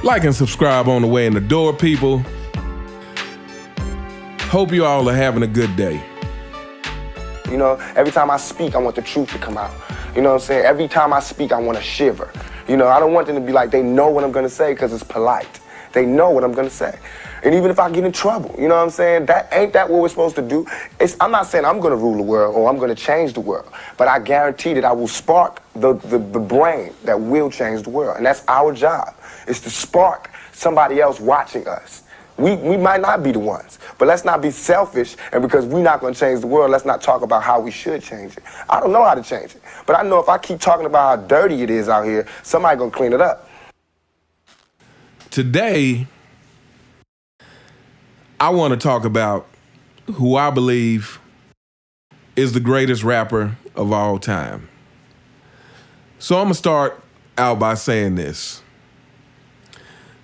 Like and subscribe on the way in the door, people. Hope you all are having a good day. You know, every time I speak, I want the truth to come out. You know what I'm saying? Every time I speak, I want to shiver. You know, I don't want them to be like, they know what I'm going to say because it's polite. They know what I'm going to say. And even if I get in trouble, you know what I'm saying? Ain't that what we're supposed to do? I'm not saying I'm going to rule the world or I'm going to change the world, but I guarantee that I will spark the brain that will change the world. And that's our job, is to spark somebody else watching us. We might not be the ones, but let's not be selfish, and because we're not going to change the world, let's not talk about how we should change it. I don't know how to change it, but I know if I keep talking about how dirty it is out here, somebody's going to clean it up. Today, I want to talk about who I believe is the greatest rapper of all time. So I'm going to start out by saying this.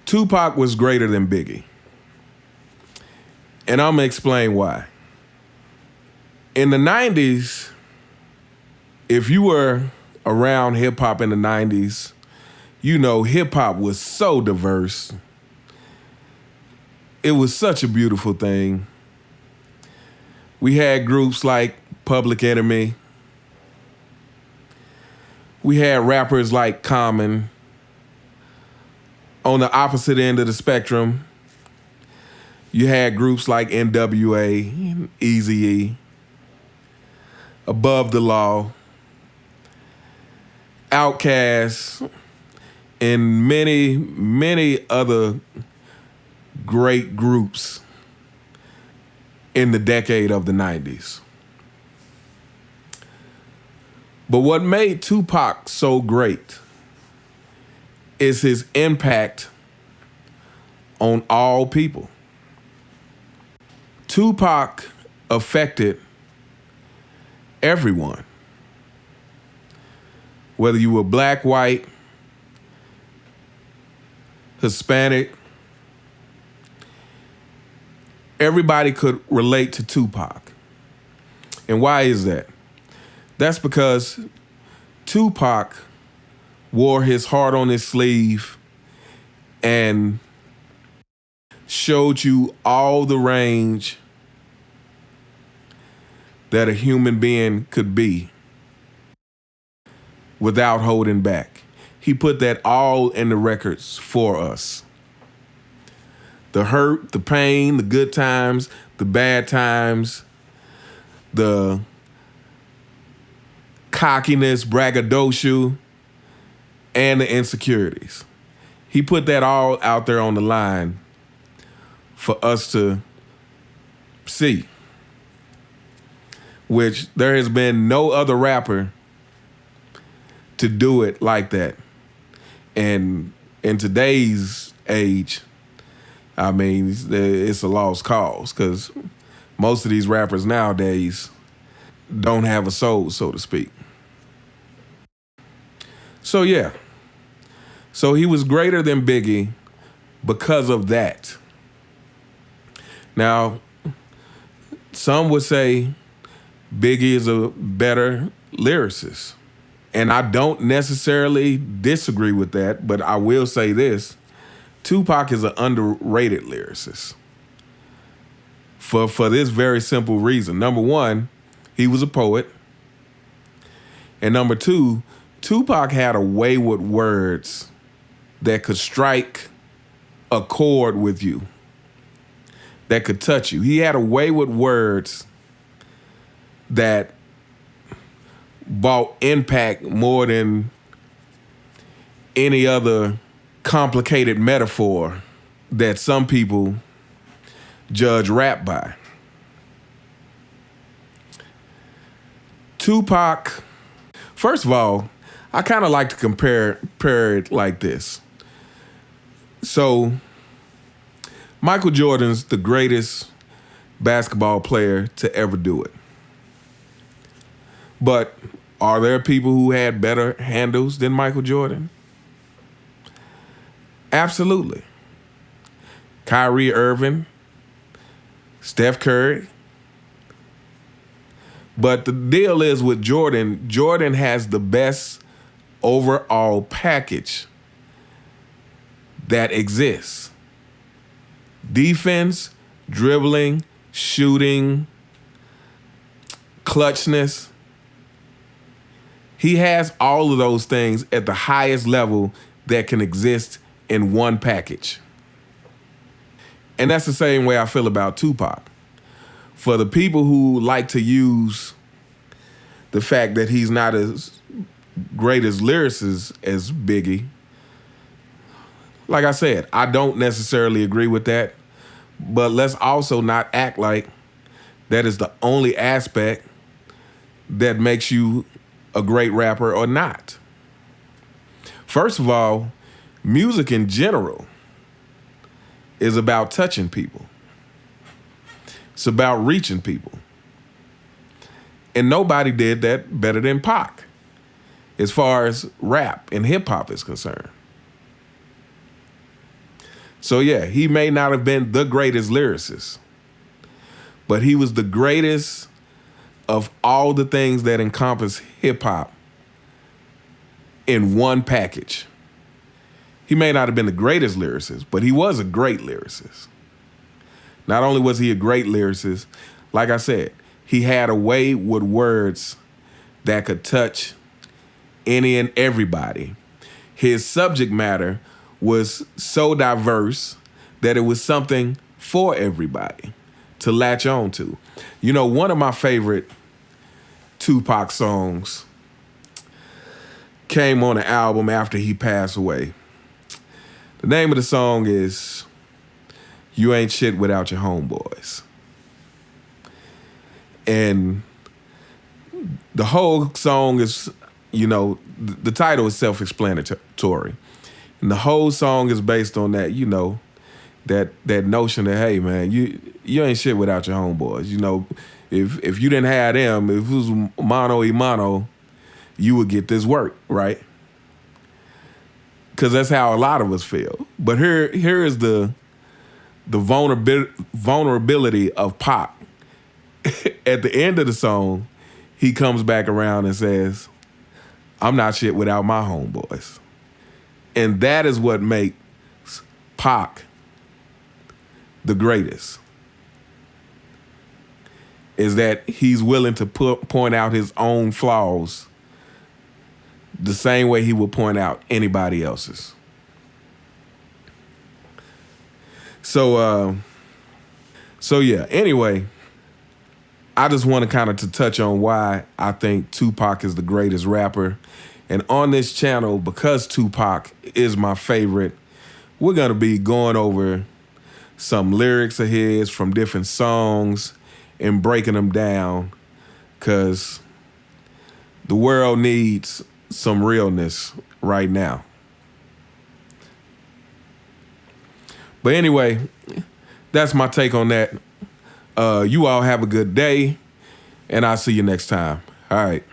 Tupac was greater than Biggie. And I'm going to explain why. In the 90s, if you were around hip-hop in the 90s, you know hip-hop was so diverse. It was such a beautiful thing. We had groups like Public Enemy. We had rappers like Common. On the opposite end of the spectrum, you had groups like NWA, Eazy-E, Above the Law, Outkast, and many, many other great groups in the decade of the 90s. But what made Tupac so great is his impact on all people. Tupac affected everyone. Whether you were black, white, Hispanic, everybody could relate to Tupac. And why is that? That's because Tupac wore his heart on his sleeve and showed you all the range that a human being could be without holding back. He put that all in the records for us. The hurt, the pain, the good times, the bad times, the cockiness, braggadocio, and the insecurities. He put that all out there on the line for us to see, which there has been no other rapper to do it like that. And in today's age, I mean, it's a lost cause because most of these rappers nowadays don't have a soul, so to speak. So yeah, so he was greater than Biggie because of that. Now, some would say Biggie is a better lyricist. And I don't necessarily disagree with that, but I will say this. Tupac is an underrated lyricist for this very simple reason. Number one, he was a poet. And number two, Tupac had a way with words that could strike a chord with you, that could touch you. He had a way with words that brought impact more than any other complicated metaphor that some people judge rap by. Tupac, first of all, I kind of like to compare it like this. So, Michael Jordan's the greatest basketball player to ever do it. But are there people who had better handles than Michael Jordan? Absolutely. Kyrie Irving, Steph Curry. But the deal is with Jordan, Jordan has the best overall package that exists. Defense, dribbling, shooting, clutchness. He has all of those things at the highest level that can exist in one package. And that's the same way I feel about Tupac. For the people who like to use the fact that he's not as great as lyricist as Biggie, like I said, I don't necessarily agree with that. But let's also not act like that is the only aspect that makes you a great rapper or not. First of all, music in general is about touching people. It's about reaching people. And nobody did that better than Pac, as far as rap and hip hop is concerned. So yeah, he may not have been the greatest lyricist, but he was the greatest of all the things that encompass hip hop in one package. He may not have been the greatest lyricist, but he was a great lyricist. Not only was he a great lyricist, like I said, he had a way with words that could touch any and everybody. His subject matter was so diverse that it was something for everybody to latch on to. You know, one of my favorite Tupac songs came on an album after he passed away. The name of the song is You Ain't Shit Without Your Homeboys. And the whole song is, you know, the title is self-explanatory. And the whole song is based on that, you know, that notion that, hey, man, you ain't shit without your homeboys. You know, if you didn't have them, if it was mano y mano, you would get this work, right? Because that's how a lot of us feel. But here is the vulnerability of Pac. At the end of the song, he comes back around and says, I'm not shit without my homeboys. And that is what makes Pac the greatest. Is that he's willing to point out his own flaws the same way he would point out anybody else's. So yeah, anyway, I just want to kind of to touch on why I think Tupac is the greatest rapper. And on this channel, because Tupac is my favorite, we're going to be going over some lyrics of his from different songs and breaking them down, because the world needs some realness right now. But anyway, that's my take on that. You all have a good day, and I'll see you next time. All right.